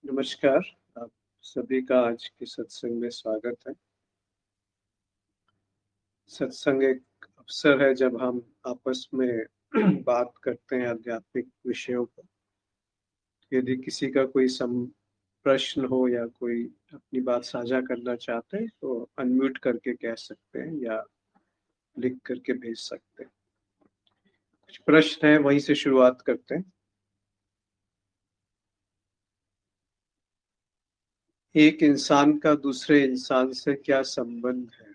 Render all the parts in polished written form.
नमस्कार। आप सभी का आज के सत्संग में स्वागत है। सत्संग एक अवसर है जब हम आपस में बात करते हैं आध्यात्मिक विषयों पर। यदि किसी का कोई प्रश्न हो या कोई अपनी बात साझा करना चाहते हैं तो अनम्यूट करके कह सकते हैं या लिख करके भेज सकते हैं। कुछ प्रश्न है, वहीं से शुरुआत करते हैं। एक इंसान का दूसरे इंसान से क्या संबंध है?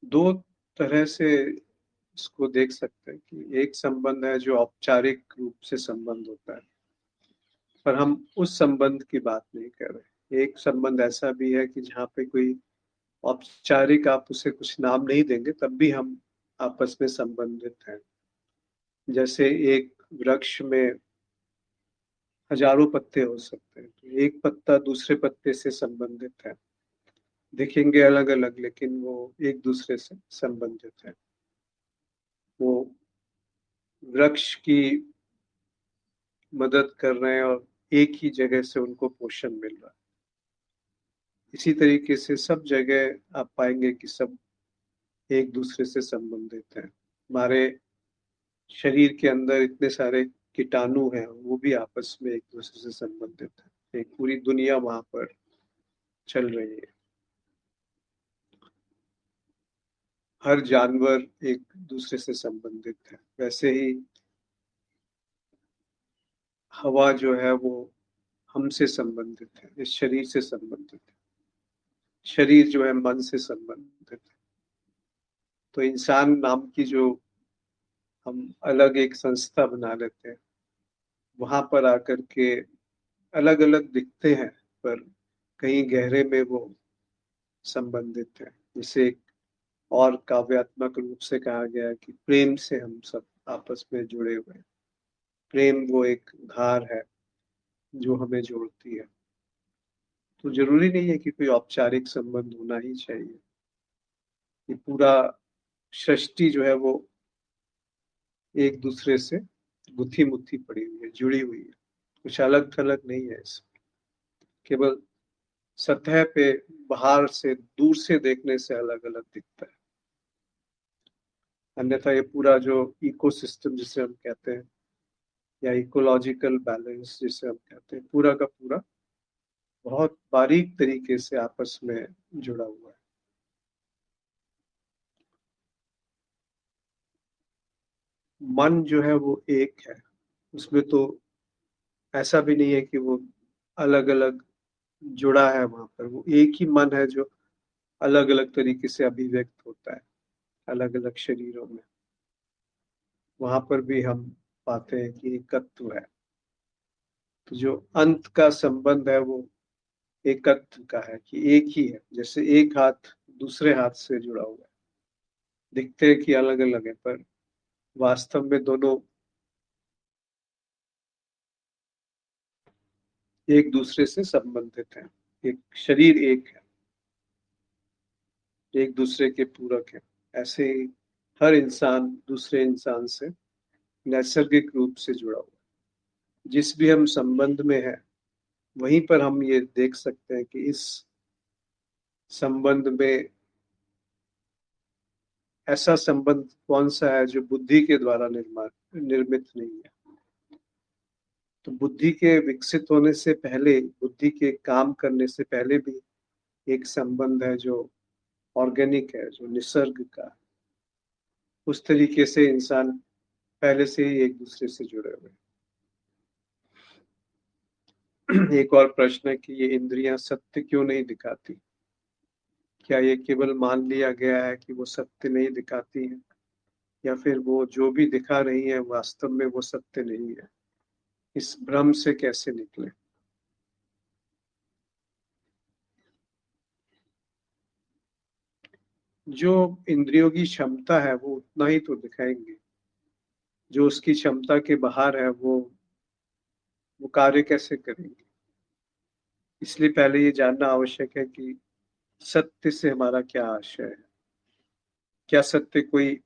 दो तरह से इसको देख सकते हैं कि एक संबंध है जो औपचारिक रूप से संबंध होता है, पर हम उस संबंध की बात नहीं कर रहे। एक संबंध ऐसा भी है कि जहाँ पे कोई औपचारिक, आप उसे कुछ नाम नहीं देंगे तब भी हम आपस में संबंधित हैं। जैसे एक वृक्ष में हजारों पत्ते हो सकते हैं, तो एक पत्ता दूसरे पत्ते से संबंधित है। दिखेंगे अलग अलग लेकिन वो एक दूसरे से संबंधित है। वो वृक्ष की मदद कर रहे हैं और एक ही जगह से उनको पोषण मिल रहा है। इसी तरीके से सब जगह आप पाएंगे कि सब एक दूसरे से संबंधित हैं। हमारे शरीर के अंदर इतने सारे कीटाणु हैं, वो भी आपस में एक दूसरे से संबंधित है। एक पूरी दुनिया वहां पर चल रही है। हर जानवर एक दूसरे से संबंधित है। वैसे ही हवा जो है वो हमसे संबंधित है, इस शरीर से संबंधित है। शरीर जो है मन से संबंधित है। तो इंसान नाम की जो हम अलग एक संस्था बना लेते हैं, वहां पर आकर के अलग अलग दिखते हैं, पर कहीं गहरे में वो संबंधित है। जिसे एक और काव्यात्मक रूप से कहा गया है कि प्रेम से हम सब आपस में जुड़े हुए हैं। प्रेम वो एक धार है जो हमें जोड़ती है। तो जरूरी नहीं है कि कोई औपचारिक संबंध होना ही चाहिए। ये पूरा सृष्टि जो है वो एक दूसरे से गुत्थी मुत्थी पड़ी हुई है, जुड़ी हुई है। कुछ अलग थलग नहीं है इसमें। केवल सतह पे बाहर से, दूर से देखने से अलग अलग दिखता है। अन्यथा ये पूरा जो इकोसिस्टम जिसे हम कहते हैं, या इकोलॉजिकल बैलेंस जिसे हम कहते हैं, पूरा का पूरा बहुत बारीक तरीके से आपस में जुड़ा हुआ है। मन जो है वो एक है। उसमें तो ऐसा भी नहीं है कि वो अलग अलग जुड़ा है। वहां पर वो एक ही मन है जो अलग अलग तरीके से अभिव्यक्त होता है अलग अलग शरीरों में। वहां पर भी हम पाते हैं कि एकत्व है। तो जो अंत का संबंध है वो एकत्व का है, कि एक ही है। जैसे एक हाथ दूसरे हाथ से जुड़ा हुआ है, दिखते हैं कि अलग अलग है, पर वास्तव में दोनों एक दूसरे से संबंधित हैं। एक शरीर एक है, एक दूसरे के पूरक है। ऐसे ही हर इंसान दूसरे इंसान से नैसर्गिक रूप से जुड़ा हुआ है। जिस भी हम संबंध में है, वहीं पर हम ये देख सकते हैं कि इस संबंध में ऐसा संबंध कौन सा है जो बुद्धि के द्वारा निर्मित नहीं है। तो बुद्धि के विकसित होने से पहले, बुद्धि के काम करने से पहले भी एक संबंध है जो ऑर्गेनिक है, जो निसर्ग का है। उस तरीके से इंसान पहले से ही एक दूसरे से जुड़े हुए हैं। एक और प्रश्न है कि ये इंद्रियां सत्य क्यों नहीं दिखाती? क्या ये केवल मान लिया गया है कि वो सत्य नहीं दिखाती हैं, या फिर वो जो भी दिखा रही है वास्तव में वो सत्य नहीं है? इस भ्रम से कैसे निकले? जो इंद्रियों की क्षमता है वो उतना ही तो दिखाएंगे। जो उसकी क्षमता के बाहर है वो कार्य कैसे करेंगे? इसलिए पहले ये जानना आवश्यक है कि सत्य से हमारा क्या आशय है। क्या सत्य कोई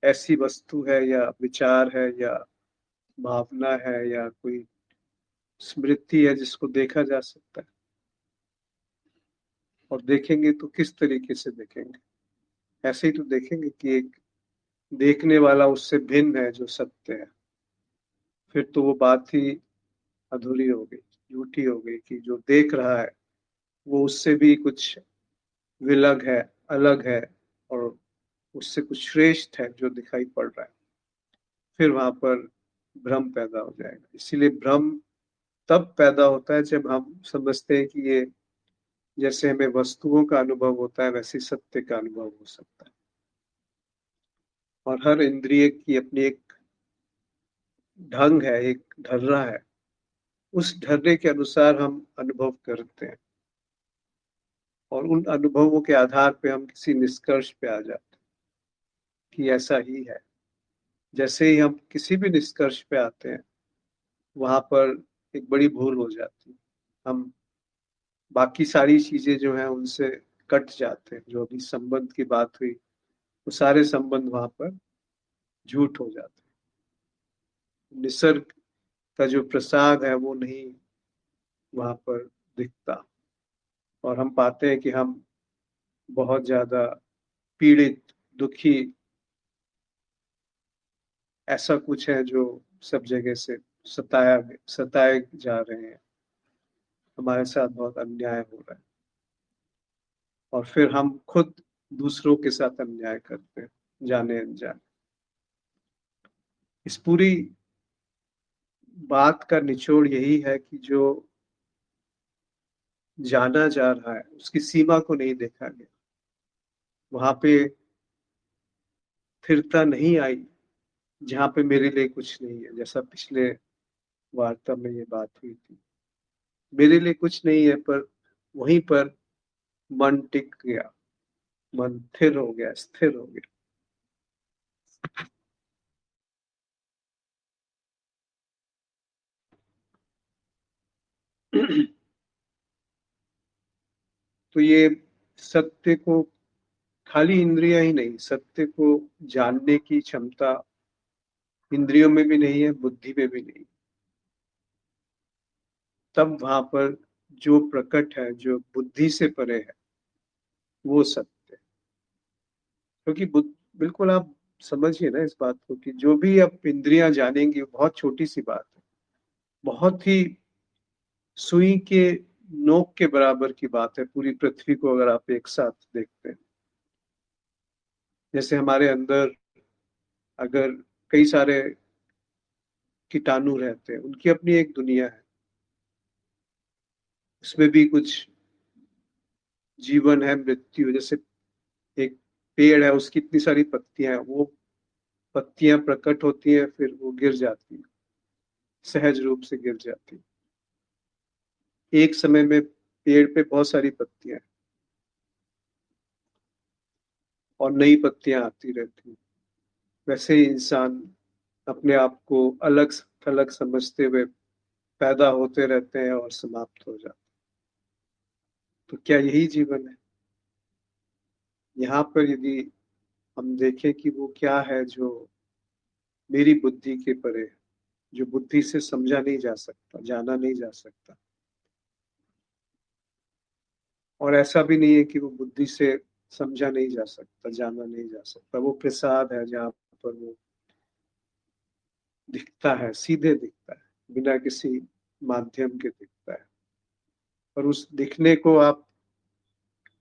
ऐसी वस्तु है या विचार है या भावना है या कोई स्मृति है जिसको देखा जा सकता है, और देखेंगे तो किस तरीके से देखेंगे? ऐसे ही तो देखेंगे कि एक देखने वाला उससे भिन्न है जो सत्य है। फिर तो वो बात ही अधूरी हो गई, झूठी हो गई, कि जो देख रहा है वो उससे भी कुछ विलग है, अलग है, और उससे कुछ श्रेष्ठ है जो दिखाई पड़ रहा है। फिर वहां पर भ्रम पैदा हो जाएगा। इसीलिए भ्रम तब पैदा होता है जब हम समझते हैं कि ये, जैसे हमें वस्तुओं का अनुभव होता है वैसे सत्य का अनुभव हो सकता है। और हर इंद्रिय की अपनी एक ढंग है, एक ढर्रा है, उस ढर्रे के अनुसार हम अनुभव करते हैं, और उन अनुभवों के आधार पे हम किसी निष्कर्ष पे आ जाते हैं कि ऐसा ही है। जैसे ही हम किसी भी निष्कर्ष पे आते हैं, वहां पर एक बड़ी भूल हो जाती है। हम बाकी सारी चीजें जो हैं उनसे कट जाते हैं। जो भी संबंध की बात हुई, वो सारे संबंध वहां पर झूठ हो जाते हैं। निसर्ग का जो प्रसाद है वो नहीं वहां पर दिखता, और हम पाते हैं कि हम बहुत ज्यादा पीड़ित, दुखी, ऐसा कुछ है जो सब जगह से सताए जा रहे हैं। हमारे साथ बहुत अन्याय हो रहा है, और फिर हम खुद दूसरों के साथ अन्याय करते हैं, जाने अनजाने। इस पूरी बात का निचोड़ यही है कि जो जाना जा रहा है उसकी सीमा को नहीं देखा गया। वहां पे स्थिरता नहीं आई जहां पे मेरे लिए कुछ नहीं है। जैसा पिछले वार्ता में ये बात हुई थी, मेरे लिए कुछ नहीं है, पर वहीं पर मन टिक गया, मन स्थिर हो गया, स्थिर हो गया। तो ये सत्य को, खाली इंद्रिया ही नहीं, सत्य को जानने की क्षमता इंद्रियों में भी नहीं है, बुद्धि में भी नहीं। तब वहां पर जो प्रकट है, जो बुद्धि से परे है, वो सत्य है। क्योंकि बिल्कुल आप समझिए ना इस बात को, कि जो भी आप इंद्रियां जानेंगी वो बहुत छोटी सी बात है, बहुत ही सुई के नोक के बराबर की बात है। पूरी पृथ्वी को अगर आप एक साथ देखते हैं, जैसे हमारे अंदर अगर कई सारे कीटाणु रहते हैं, उनकी अपनी एक दुनिया है, उसमें भी कुछ जीवन है, मृत्यु। जैसे एक पेड़ है, उसकी इतनी सारी पत्तियां हैं, वो पत्तियां प्रकट होती हैं, फिर वो गिर जाती हैं, सहज रूप से गिर जाती हैं। एक समय में पेड़ पे बहुत सारी पत्तियां हैं और नई पत्तियां आती रहती हैं। वैसे ही इंसान अपने आप को अलग थलग समझते हुए पैदा होते रहते हैं और समाप्त हो जाते हैं। तो क्या यही जीवन है? यहाँ पर यदि हम देखें कि वो क्या है जो मेरी बुद्धि के परे है, जो बुद्धि से समझा नहीं जा सकता, जाना नहीं जा सकता, और ऐसा भी नहीं है कि वो बुद्धि से समझा नहीं जा सकता, जाना नहीं जा सकता। वो प्रसाद है जहाँ पर वो दिखता है, सीधे दिखता है, बिना किसी माध्यम के दिखता है। और उस दिखने को आप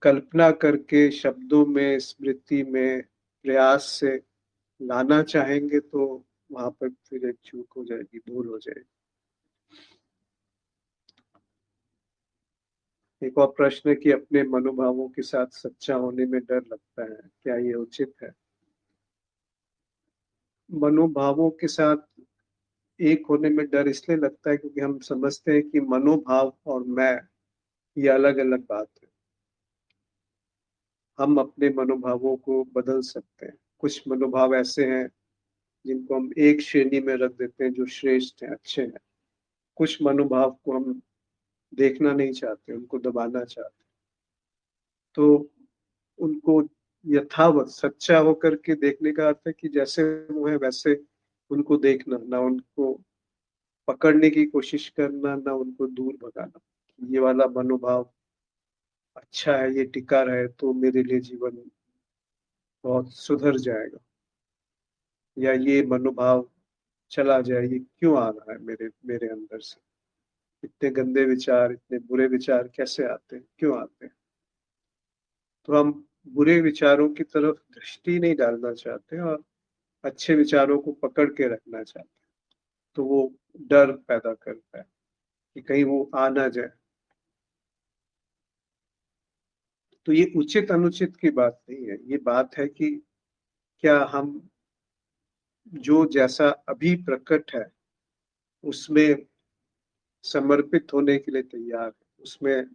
कल्पना करके शब्दों में, स्मृति में, प्रयास से लाना चाहेंगे तो वहां पर फिर एक चूक हो जाएगी, भूल हो जाएगी। एक और प्रश्न है कि अपने मनोभावों के साथ सच्चा होने में डर लगता है, क्या ये उचित है? मनोभावों के साथ एक होने में डर इसलिए लगता है क्योंकि हम समझते हैं कि मनोभाव और मैं, ये अलग अलग बात है। हम अपने मनोभावों को बदल सकते हैं। कुछ मनोभाव ऐसे हैं जिनको हम एक श्रेणी में रख देते हैं, जो श्रेष्ठ हैं, अच्छे हैं। कुछ मनोभाव को हम देखना नहीं चाहते, उनको दबाना चाहते, तो उनको यथावत सच्चा होकर के देखने का अर्थ है कि जैसे वो है वैसे उनको देखना, ना उनको पकड़ने की कोशिश करना, ना उनको दूर भगाना। ये वाला मनोभाव अच्छा है, ये टिका रहे तो मेरे लिए जीवन बहुत सुधर जाएगा, या ये मनोभाव चला जाए, ये क्यों आ रहा है मेरे मेरे अंदर से, इतने गंदे विचार, इतने बुरे विचार कैसे आते हैं, क्यों आते हैं। तो हम बुरे विचारों की तरफ दृष्टि नहीं डालना चाहते और अच्छे विचारों को पकड़ के रखना चाहते हैं। तो वो डर पैदा करता है कि कहीं वो आ ना जाए। तो ये उचित अनुचित की बात नहीं है, ये बात है कि क्या हम जो जैसा अभी प्रकट है उसमें समर्पित होने के लिए तैयार है, उसमें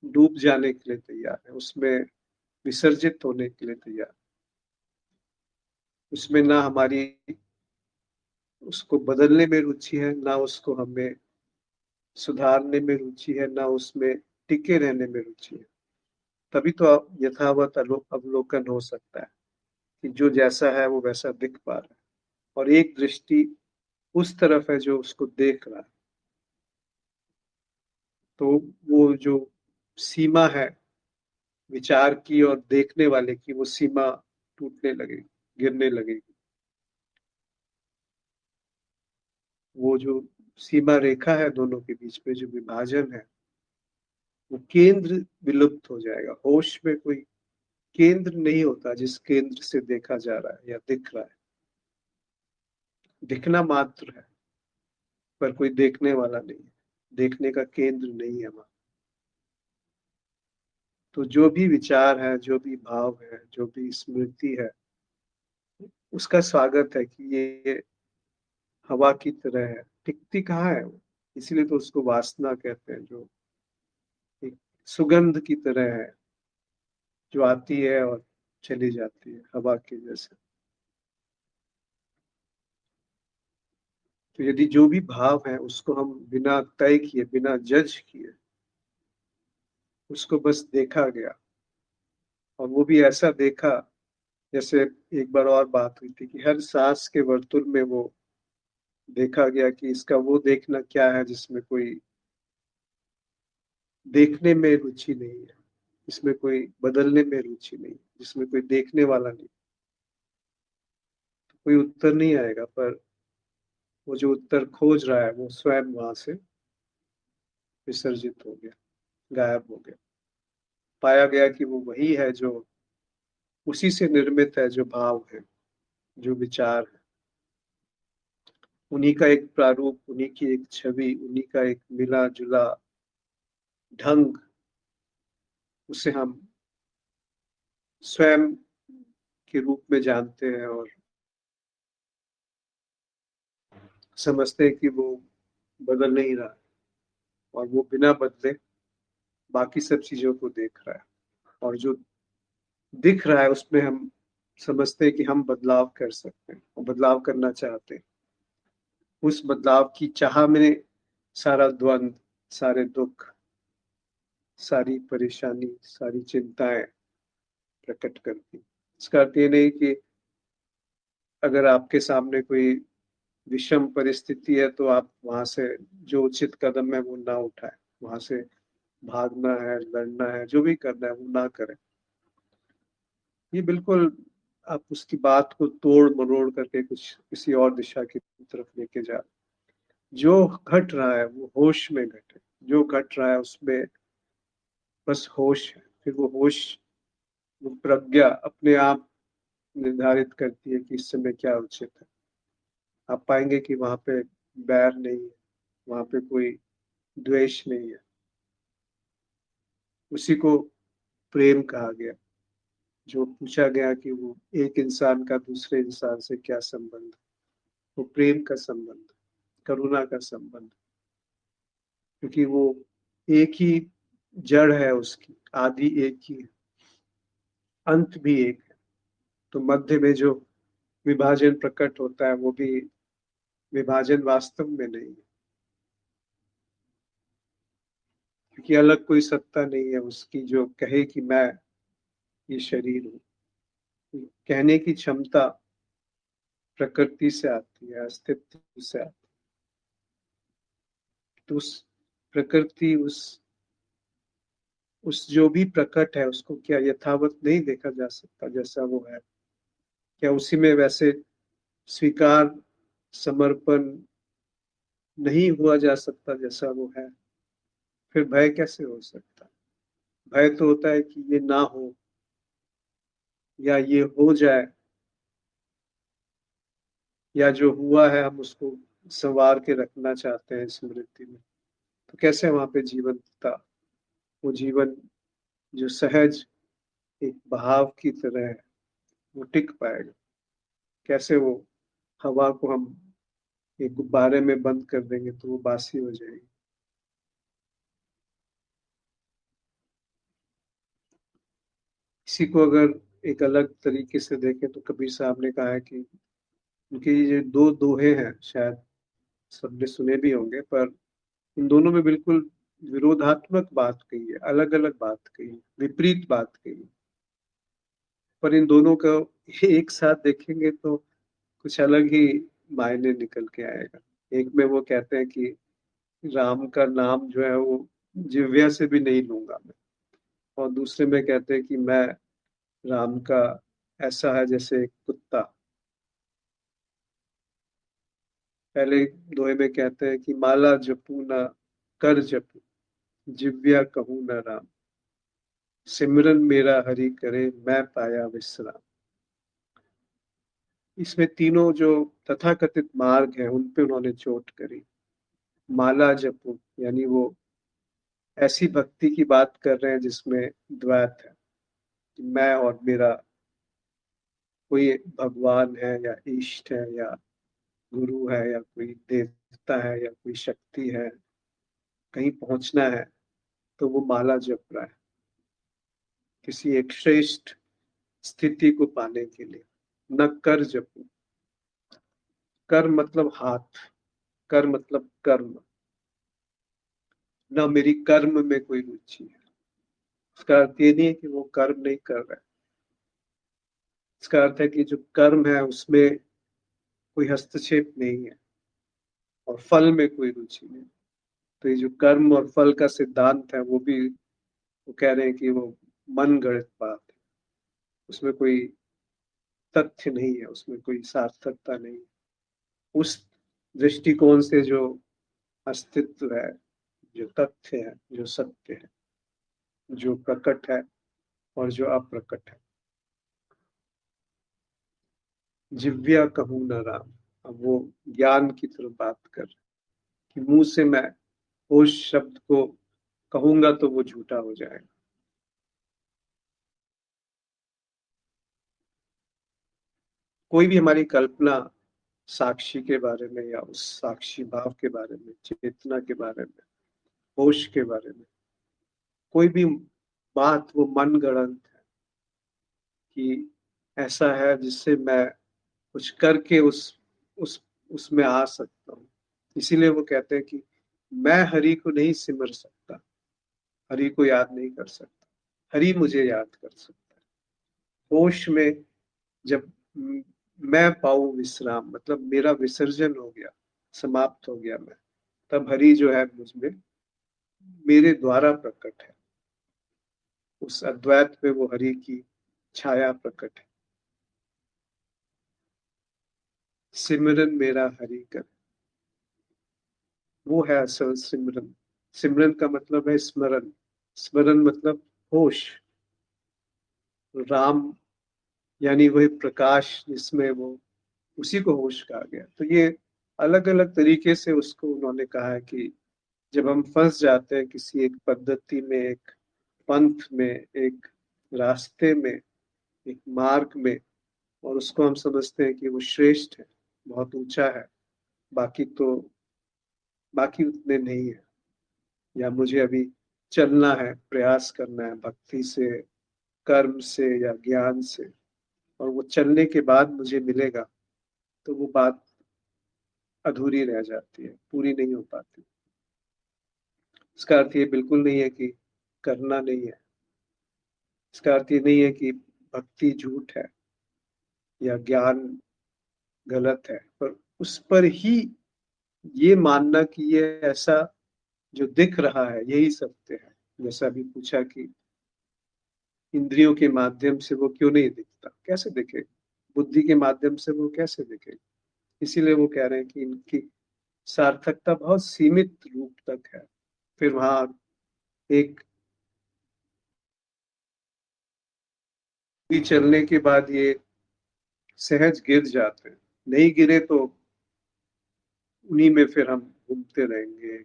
डूब जाने के लिए तैयार है, उसमें विसर्जित होने के लिए तैयार, उसमें ना हमारी उसको बदलने में रुचि है, ना उसको हमें सुधारने में रुचि है, ना उसमें टिके रहने में रुचि है। तभी तो यथावत अवलोकन हो सकता है कि जो जैसा है वो वैसा दिख पा रहा है, और एक दृष्टि उस तरफ है जो उसको देख रहा है। तो वो जो सीमा है विचार की और देखने वाले की, वो सीमा टूटने लगेगी, गिरने लगेगी। वो जो सीमा रेखा है दोनों के बीच में, जो विभाजन है, वो केंद्र विलुप्त हो जाएगा। होश में कोई केंद्र नहीं होता जिस केंद्र से देखा जा रहा है या दिख रहा है। दिखना मात्र है, पर कोई देखने वाला नहीं है, देखने का केंद्र नहीं है वहां। तो जो भी विचार है, जो भी भाव है, जो भी स्मृति है, उसका स्वागत है कि ये हवा की तरह है, टिकती कहाँ है वो। इसीलिए तो उसको वासना कहते हैं, जो एक सुगंध की तरह है, जो आती है और चली जाती है हवा के जैसे। तो यदि जो भी भाव है उसको हम बिना तय किए, बिना जज किए उसको बस देखा गया, और वो भी ऐसा देखा जैसे एक बार और बात हुई थी कि हर सांस के वर्तुल में वो देखा गया कि इसका वो देखना क्या है जिसमें कोई देखने में रुचि नहीं है, जिसमें कोई बदलने में रुचि नहीं, जिसमें कोई देखने वाला नहीं। तो कोई उत्तर नहीं आएगा, पर वो जो उत्तर खोज रहा है वो स्वयं वहां से विसर्जित हो गया, गायब हो गया। पाया गया कि वो वही है जो उसी से निर्मित है, जो भाव है, जो विचार है, उन्हीं का एक प्रारूप, उन्हीं की एक छवि, उन्हीं का एक मिला जुला ढंग, उसे हम स्वयं के रूप में जानते हैं और समझते हैं कि वो बदल नहीं रहा है, और वो बिना बदले बाकी सब चीजों को देख रहा है। और जो दिख रहा है उसमें हम समझते हैं कि हम बदलाव कर सकते हैं और बदलाव करना चाहते हैं। उस बदलाव की चाह में सारा द्वंद, सारे दुख, सारी परेशानी, सारी चिंताएं प्रकट करती। इसका अर्थ ये नहीं कि अगर आपके सामने कोई विषम परिस्थिति है तो आप वहां से जो उचित कदम है वो ना उठाए, वहां से भागना है, लड़ना है, जो भी करना है वो ना करें। ये बिल्कुल आप उसकी बात को तोड़ मरोड़ करके कुछ किसी और दिशा की तरफ लेके जा। जो घट रहा है वो होश में घटे, जो घट रहा है उसमें बस होश है। फिर वो होश, वो प्रज्ञा अपने आप निर्धारित करती है कि इस समय क्या उचित है। आप पाएंगे कि वहां पे बैर नहीं है, वहां पे कोई द्वेष नहीं है। उसी को प्रेम कहा गया। जो पूछा गया कि वो एक इंसान का दूसरे इंसान से क्या संबंध, वो प्रेम का संबंध, करुणा का संबंध। क्योंकि वो एक ही जड़ है, उसकी आदि एक ही है, अंत भी एक है। तो मध्य में जो विभाजन प्रकट होता है वो भी विभाजन वास्तव में नहीं है, क्योंकि अलग कोई सत्ता नहीं है उसकी जो कहे कि मैं ये शरीर हूँ। कहने की क्षमता प्रकृति से आती है, अस्तित्व से आती है। तो उस प्रकृति, उस जो भी प्रकट है उसको क्या यथावत नहीं देखा जा सकता जैसा वो है? क्या उसी में वैसे स्वीकार, समर्पण नहीं हुआ जा सकता जैसा वो है? फिर भय कैसे हो सकता? भय तो होता है कि ये ना हो या ये हो जाए, या जो हुआ है हम उसको संवार के रखना चाहते हैं स्मृति में। तो कैसे वहां पे जीवंतता, वो जीवन जो सहज एक बहाव की तरह है, वो टिक पाएगा? कैसे वो हवा को हम एक गुब्बारे में बंद कर देंगे तो वो बासी हो जाएगी? इसी को अगर एक अलग तरीके से देखें तो कबीर साहब ने कहा है कि उनके ये दो दोहे हैं, शायद सबने सुने भी होंगे, पर इन दोनों में बिल्कुल विरोधात्मक बात कही है, अलग अलग बात कही है, विपरीत बात कही है। पर इन दोनों को एक साथ देखेंगे तो कुछ अलग ही मायने निकल के आएगा। एक में वो कहते हैं कि राम का नाम जो है वो जिह्वा से भी नहीं लूंगा मैं, और दूसरे में कहते हैं कि मैं राम का ऐसा है जैसे एक कुत्ता। पहले दोहे में कहते हैं कि माला जपू ना कर जपू, जिव्या कहूँ न राम, सिमरन मेरा हरि करे मैं पाया विश्राम। इसमें तीनों जो तथाकथित मार्ग है उन पे उन्होंने चोट करी। माला जपू यानी वो ऐसी भक्ति की बात कर रहे हैं जिसमें द्वैत है, कि मैं और मेरा कोई भगवान है या इष्ट है या गुरु है या कोई देवता है या कोई शक्ति है, कहीं पहुंचना है तो वो माला जप रहा है किसी एक श्रेष्ठ स्थिति को पाने के लिए। न कर जपू, कर मतलब हाथ, कर मतलब कर्म, न मेरी कर्म में कोई रुचि है। इसका अर्थ ये नहीं है कि वो कर्म नहीं कर रहा है, इसका अर्थ है कि जो कर्म है उसमें कोई हस्तक्षेप नहीं है और फल में कोई रुचि नहीं। तो ये जो कर्म और फल का सिद्धांत है वो भी, वो कह रहे हैं कि वो मन गढ़ंत बात है, उसमें कोई तथ्य नहीं है, उसमें कोई सार्थकता नहीं है। उस दृष्टिकोण से जो अस्तित्व है, जो तथ्य है, जो सत्य है, जो प्रकट है और जो अप्रकट है, जिव्या कहूँ न राम। अब वो ज्ञान की तरफ बात कर रहे हैं कि मुंह से मैं उस शब्द को कहूंगा तो वो झूठा हो जाएगा। कोई भी हमारी कल्पना साक्षी के बारे में या उस साक्षी भाव के बारे में, चेतना के बारे में, होश के बारे में, कोई भी बात वो मन गढ़ंत है कि ऐसा है जिससे मैं कुछ करके उस उसमें आ सकता हूँ। इसीलिए वो कहते हैं कि मैं हरि को नहीं सिमर सकता, हरि को याद नहीं कर सकता, हरि मुझे याद कर सकता है। होश में जब मैं पाऊं विश्राम, मतलब मेरा विसर्जन हो गया, समाप्त हो गया मैं, तब हरि जो है मुझमें मेरे द्वारा प्रकट है। उस अद्वैत में वो हरि की छाया प्रकट है। सिमरन मेरा हरि कर, वो है असल सिमरन। सिमरन का मतलब है स्मरण, स्मरण मतलब होश। राम यानी वही प्रकाश जिसमें वो, उसी को होश कहा गया। तो ये अलग अलग तरीके से उसको उन्होंने कहा है कि जब हम फंस जाते हैं किसी एक पद्धति में, एक पंथ में, एक रास्ते में, एक मार्ग में, और उसको हम समझते हैं कि वो श्रेष्ठ है, बहुत ऊंचा है, बाकी तो, बाकी उतने नहीं है, या मुझे अभी चलना है, प्रयास करना है भक्ति से, कर्म से या ज्ञान से, और वो चलने के बाद मुझे मिलेगा, तो वो बात अधूरी रह जाती है, पूरी नहीं हो पाती। इसका अर्थ ये बिल्कुल नहीं है कि करना नहीं है, इसका अर्थ ये नहीं है कि भक्ति झूठ है, या ज्ञान गलत है, पर उस पर ही ये मानना कि ये ऐसा जो दिख रहा है यही सत्य है। जैसा अभी पूछा कि इंद्रियों के माध्यम से वो क्यों नहीं दिखता, कैसे दिखे, बुद्धि के माध्यम से वो कैसे दिखे। इसीलिए वो कह रहे हैं कि इनकी सार्थकता बहुत सीमित रूप तक है। फिर वहां एक भी चलने के बाद ये सहज गिर जाते हैं, नहीं गिरे तो उन्हीं में फिर हम घूमते रहेंगे,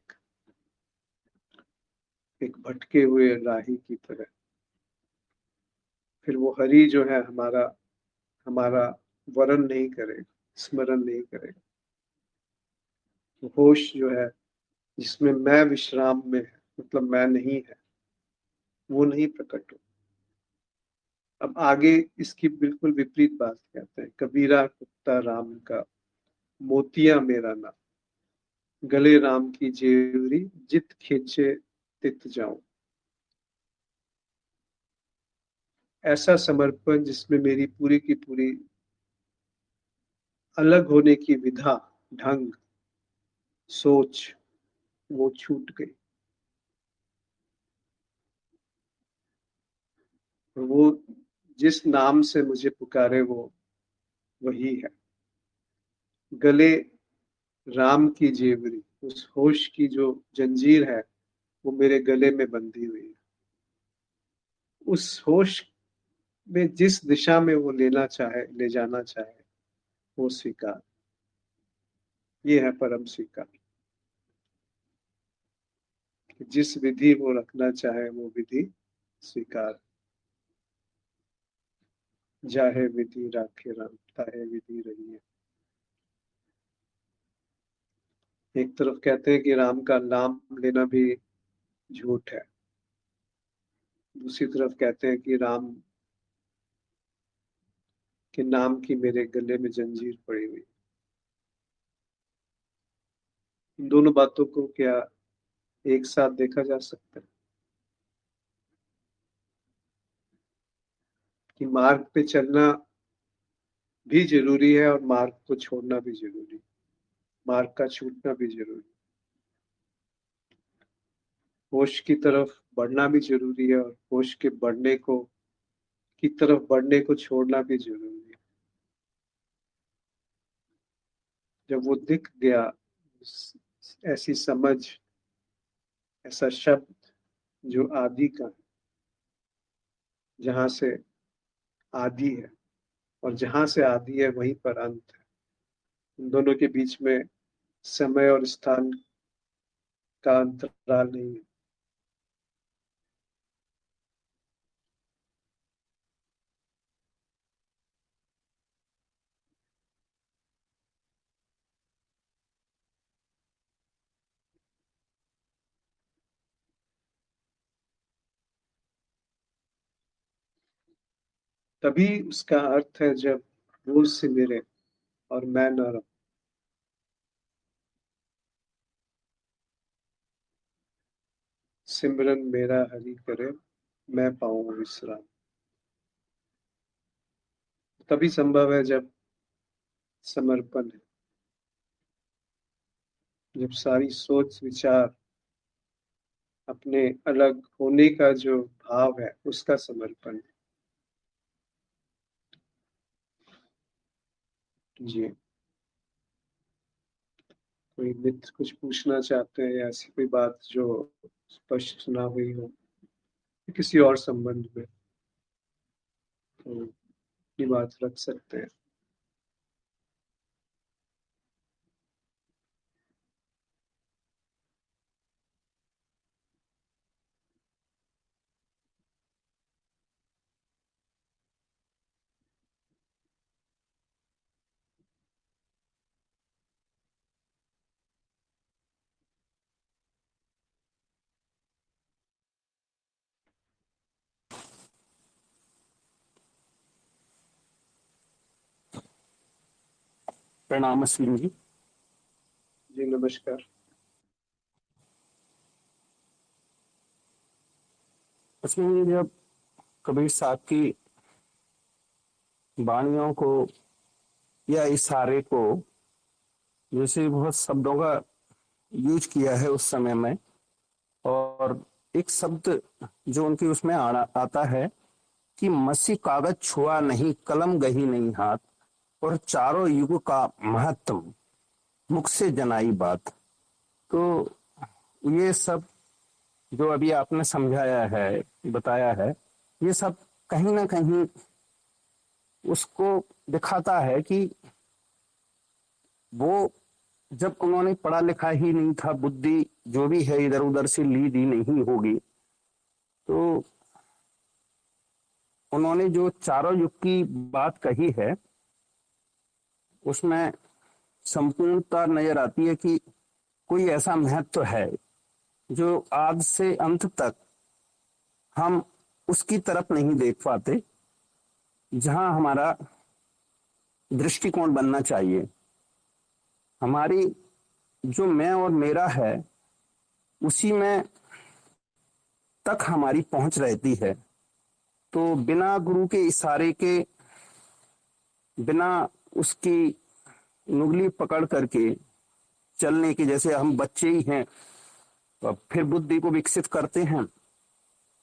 एक भटके हुए राही की तरह। फिर वो हरि जो है हमारा हमारा वरण नहीं करेगा, स्मरण नहीं करेगा। तो होश जो है जिसमें मैं विश्राम में है, मतलब मैं नहीं है, वो नहीं प्रकट हो। अब आगे इसकी बिल्कुल विपरीत बात कहते हैं, कबीरा कुत्ता राम का, मोतिया मेरा नाम, गले राम की जेवरी, जित खींचे तित जाऊं। ऐसा समर्पण जिसमें मेरी पूरी की पूरी अलग होने की विधा, ढंग, सोच वो छूट गई। और वो जिस नाम से मुझे पुकारे वो वही है। गले राम की जेवरी, उस होश की जो जंजीर है वो मेरे गले में बंधी हुई है। उस होश में जिस दिशा में वो लेना चाहे, ले जाना चाहे, वो स्वीकार, ये है परम स्वीकार। कि जिस विधि वो रखना चाहे वो विधि स्वीकार, जाहे विधि राखे राम, ताहे विधि रही है। एक तरफ कहते हैं कि राम का नाम लेना भी झूठ है, दूसरी तरफ कहते हैं कि राम के नाम की मेरे गले में जंजीर पड़ी हुई। इन दोनों बातों को क्या एक साथ देखा जा सकता है कि मार्ग पे चलना भी जरूरी है और मार्ग को छोड़ना भी जरूरी, मार्ग का छूटना भी जरूरी, होश की तरफ बढ़ना भी जरूरी है और होश के बढ़ने को की तरफ बढ़ने को छोड़ना भी जरूरी है। जब वो दिख गया, ऐसी समझ, ऐसा शब्द जो आदि का है, जहां से आदि है, और जहां से आदि है वहीं पर अंत है, इन दोनों के बीच में समय और स्थान का अंतराल नहीं है। तभी उसका अर्थ है जब वो सिमरे और मैं न रहूं, सिमरन मेरा हरि करे, मैं पाऊं विश्राम। तभी संभव है जब समर्पण है, जब सारी सोच विचार, अपने अलग होने का जो भाव है उसका समर्पण है। जी, कोई मित्र कुछ पूछना चाहते हैं या ऐसी कोई बात जो स्पष्ट ना हुई हो किसी और संबंध में, तो ये बात रख सकते हैं। प्रणाम अश्विन जी। जी नमस्कार। अश्विन जी, जब कबीर साहब की वाणियों को या इशारे को, जैसे बहुत शब्दों का यूज किया है उस समय में। और एक शब्द जो उनके उसमें आता है कि मसी कागज छुआ नहीं, कलम गही नहीं हाथ, और चारों युग का महत्व मुख से जनाई बात। तो ये सब जो अभी आपने समझाया है, बताया है, ये सब कहीं ना कहीं उसको दिखाता है कि वो जब उन्होंने पढ़ा लिखा ही नहीं था, बुद्धि जो भी है इधर उधर से ली दी नहीं होगी, तो उन्होंने जो चारों युग की बात कही है उसमें संपूर्णता नजर आती है कि कोई ऐसा महत्व है जो आज से अंत तक हम उसकी तरफ नहीं देख पाते, जहां हमारा दृष्टिकोण बनना चाहिए। हमारी जो मैं और मेरा है उसी में तक हमारी पहुंच रहती है। तो बिना गुरु के इशारे के, बिना उसकी उंगली पकड़ करके चलने के, जैसे हम बच्चे ही हैं तो फिर बुद्धि को विकसित करते हैं,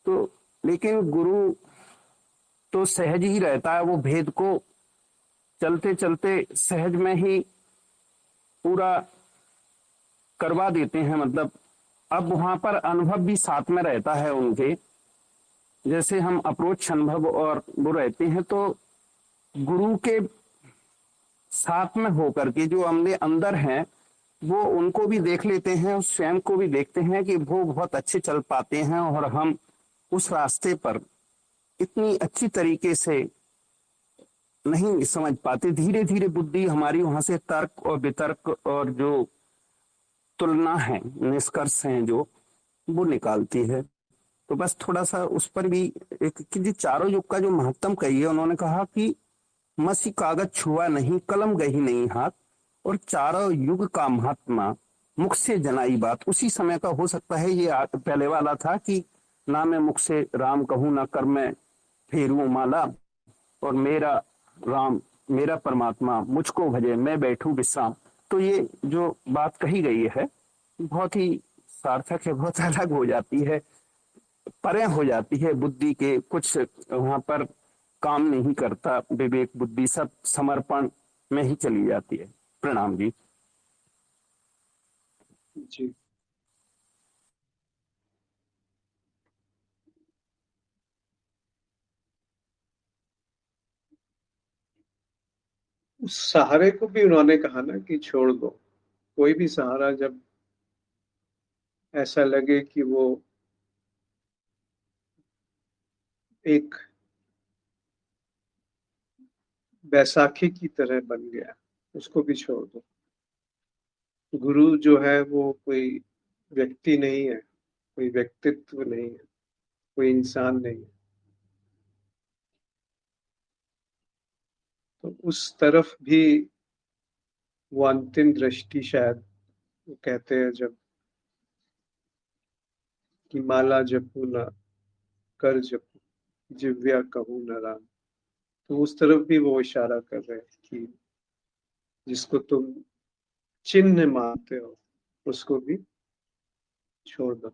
तो लेकिन गुरु तो सहज ही रहता है, वो भेद को चलते चलते सहज में ही पूरा करवा देते हैं। मतलब अब वहां पर अनुभव भी साथ में रहता है उनके, जैसे हम अप्रोच अनुभव और वो रहते हैं, तो गुरु के साथ में होकर के जो हमने अंदर हैं वो उनको भी देख लेते हैं, उस स्वयं को भी देखते हैं कि वो बहुत अच्छे चल पाते हैं और हम उस रास्ते पर इतनी अच्छी तरीके से नहीं समझ पाते। धीरे धीरे बुद्धि हमारी वहां से तर्क और वितर्क और जो तुलना है, निष्कर्ष हैं जो, वो निकालती है। तो बस थोड़ा सा उस पर भी एक कि जो चारों युग का जो महत्तम कही है, उन्होंने कहा कि मसी कागज छुआ नहीं, कलम गही नहीं हाथ, और चारों युग का महात्मा मुख से जनाई बात। उसी समय का हो सकता है ये पहले वाला था कि ना मैं मुख से राम कहूं, ना कर मैं फेरूं माला, और मेरा राम मेरा परमात्मा मुझको भजे, मैं बैठूं विश्राम। तो ये जो बात कही गई है बहुत ही सार्थक है, बहुत अलग हो जाती है, परे हो जाती है बुद्धि के, कुछ वहां पर काम नहीं करता विवेक बुद्धि, सब समर्पण में ही चली जाती है। प्रणाम जी। जी। उस सहारे को भी उन्होंने कहा ना कि छोड़ दो। कोई भी सहारा जब ऐसा लगे कि वो एक बैसाखी की तरह बन गया, उसको भी छोड़ दो। गुरु जो है वो कोई व्यक्ति नहीं है, कोई व्यक्तित्व नहीं है, कोई इंसान नहीं है। तो उस तरफ भी वो अंतिम दृष्टि, शायद वो कहते हैं जब कि माला जपू न कर जपू, जिव्या कहूँ न राम। तो उस तरफ भी वो इशारा कर रहे हैं कि जिसको तुम चिन्ह मानते हो उसको भी छोड़ दो।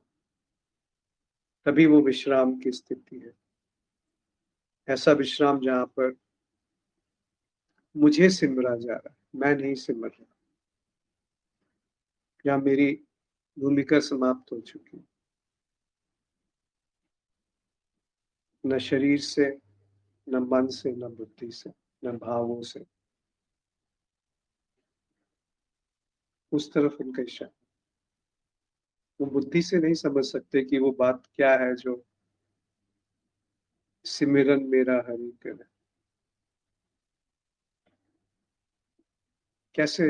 तभी वो विश्राम की स्थिति है, ऐसा विश्राम जहां पर मुझे सिमरा जा रहा है, मैं नहीं सिमर रहा, जहां मेरी भूमिका समाप्त हो चुकी है, न शरीर से, न मन से, न बुद्धि से, न भावों से। उस तरफ उनका इशारा। वो बुद्धि से नहीं समझ सकते कि वो बात क्या है जो सिमरन मेरा हरि करे। कैसे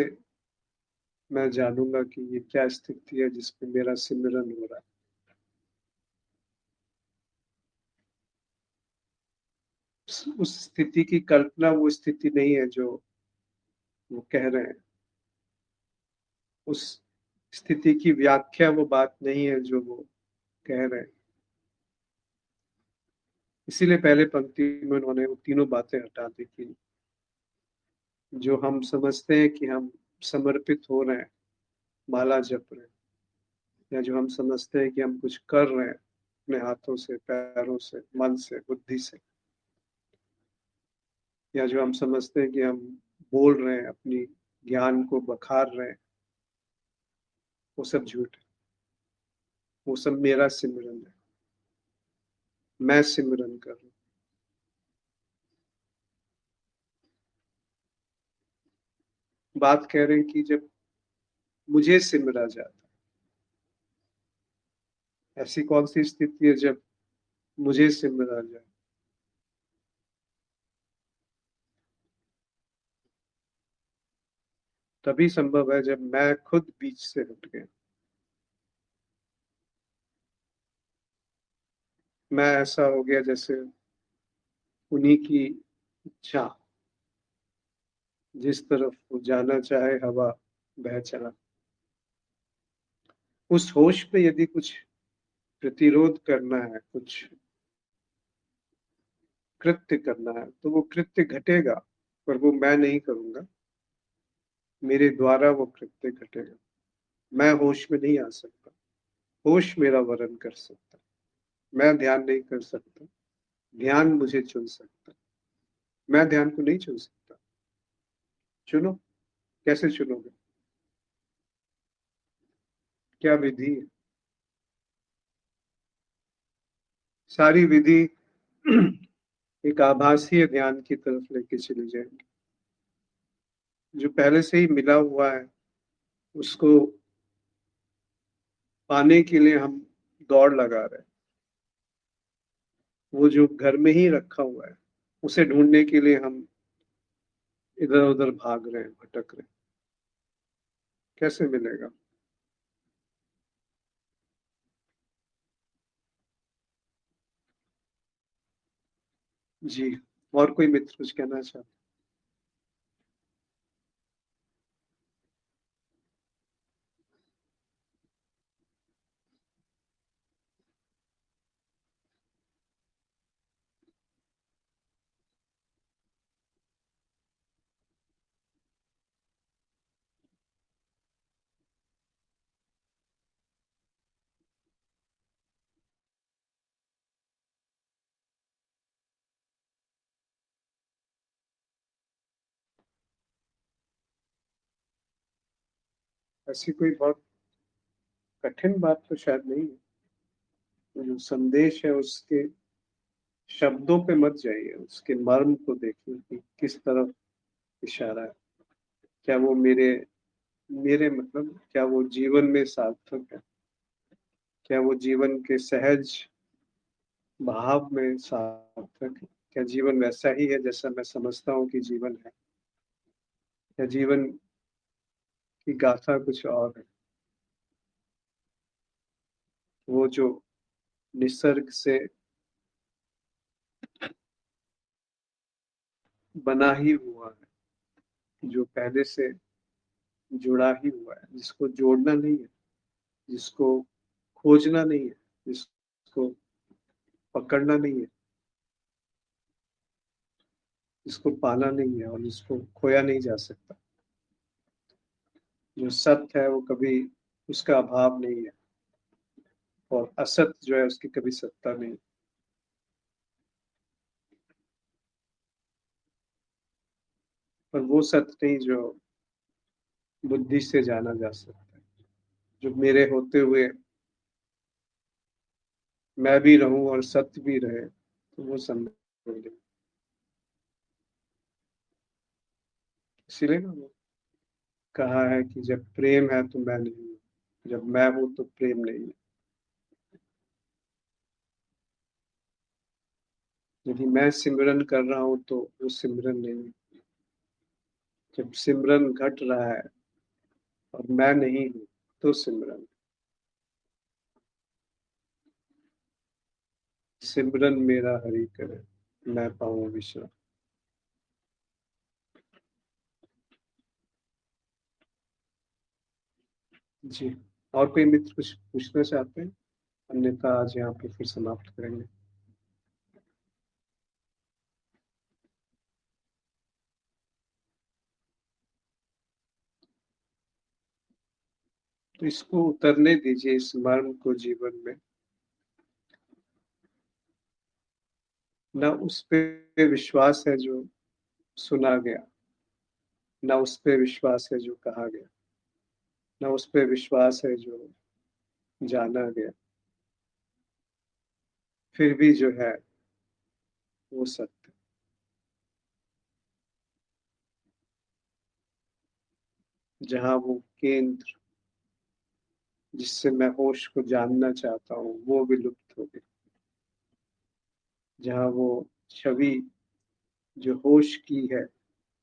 मैं जानूंगा कि ये क्या स्थिति है जिसमें मेरा सिमरन हो रहा है। उस स्थिति की कल्पना वो स्थिति नहीं है जो वो कह रहे हैं। उस स्थिति की व्याख्या वो बात नहीं है जो वो कह रहे हैं। इसीलिए पहले पंक्ति में उन्होंने वो तीनों बातें हटा दी कि जो हम समझते हैं कि हम समर्पित हो रहे हैं, माला जप रहे हैं, या जो हम समझते हैं कि हम कुछ कर रहे हैं अपने हाथों से, पैरों से, मन से, बुद्धि से, या जो हम समझते हैं कि हम बोल रहे हैं, अपनी ज्ञान को बखार रहे हैं, वो सब झूठ है। वो सब मेरा सिमरन है, मैं सिमरन कर रहा हूँ। बात कह रहे हैं कि जब मुझे सिमरा जाता है, ऐसी कौन सी स्थिति है जब मुझे सिमरा जाए? तभी संभव है जब मैं खुद बीच से हट गया। मैं ऐसा हो गया जैसे उन्हीं की इच्छा, जिस तरफ वो जाना चाहे हवा बह चला। उस होश पे यदि कुछ प्रतिरोध करना है, कुछ कृत्य करना है, तो वो कृत्य घटेगा, पर वो मैं नहीं करूंगा, मेरे द्वारा वो कृत्य घटेगा। मैं होश में नहीं आ सकता, होश मेरा वरण कर सकता, मैं ध्यान नहीं कर सकता, ध्यान मुझे चुन सकता, मैं ध्यान को नहीं चुन सकता। चुनो, कैसे चुनोगे? क्या विधि है? सारी विधि एक आभासीय ध्यान की तरफ लेके चली जाएगी। जो पहले से ही मिला हुआ है, उसको पाने के लिए हम दौड़ लगा रहे हैं। वो जो घर में ही रखा हुआ है, उसे ढूंढने के लिए हम इधर उधर भाग रहे हैं, भटक रहे हैं। कैसे मिलेगा? जी। और कोई मित्र कुछ कहना चाहते? ऐसी कोई बहुत कठिन बात तो शायद नहीं है। जो संदेश है उसके शब्दों पे मत जाइए, उसके मर्म को देखिए कि किस तरफ इशारा है। क्या वो मेरे मेरे मतलब क्या वो जीवन में सार्थक है? क्या वो जीवन के सहज भाव में सार्थक है? क्या जीवन वैसा ही है जैसा मैं समझता हूँ कि जीवन है? या जीवन की गाथा कुछ और है? वो जो निसर्ग से बना ही हुआ है, जो पहले से जुड़ा ही हुआ है, जिसको जोड़ना नहीं है, जिसको खोजना नहीं है, जिसको पकड़ना नहीं है, जिसको पाना नहीं है और जिसको खोया नहीं जा सकता। जो सत्य है वो कभी उसका अभाव नहीं है, और असत जो है उसकी कभी सत्ता नहीं। पर वो सत्य नहीं जो बुद्धि से जाना जा सकता है, जो मेरे होते हुए मैं भी रहूं और सत्य भी रहे, तो वो संभव नहीं। इसीलिए ना वो कहा है कि जब प्रेम है तो मैं नहीं हूं, जब मैं हूं तो प्रेम नहीं है। यदि मैं सिमरन कर रहा हूं तो वो सिमरन नहीं है। जब सिमरन घट रहा है और मैं नहीं हूं, तो सिमरन। सिमरन मेरा हरि करे, मैं पाऊं विश्राम। जी। और कोई मित्र कुछ पूछना चाहते हैं? अन्यथा आज यहाँ पे फिर समाप्त करेंगे। तो इसको उतरने दीजिए, इस मर्म को जीवन में। न उस पे विश्वास है जो सुना गया, न उस पे विश्वास है जो कहा गया, न उस पे विश्वास है जो जाना गया, फिर भी जो है वो सत्य। जहां वो केंद्र जिससे मैं होश को जानना चाहता हूँ वो विलुप्त हो गई, जहां वो छवि जो होश की है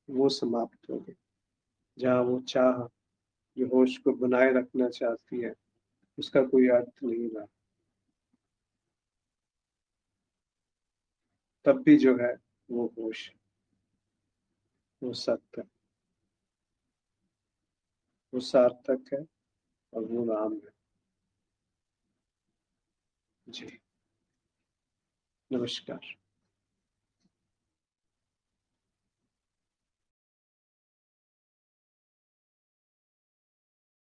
वो समाप्त हो गई, जहां वो चाह जो होश को बनाए रखना चाहती है उसका कोई अर्थ नहीं रहा, तब भी जो है वो होश, वो सत्य, वो सार्थक है और वो राम है। जी, नमस्कार।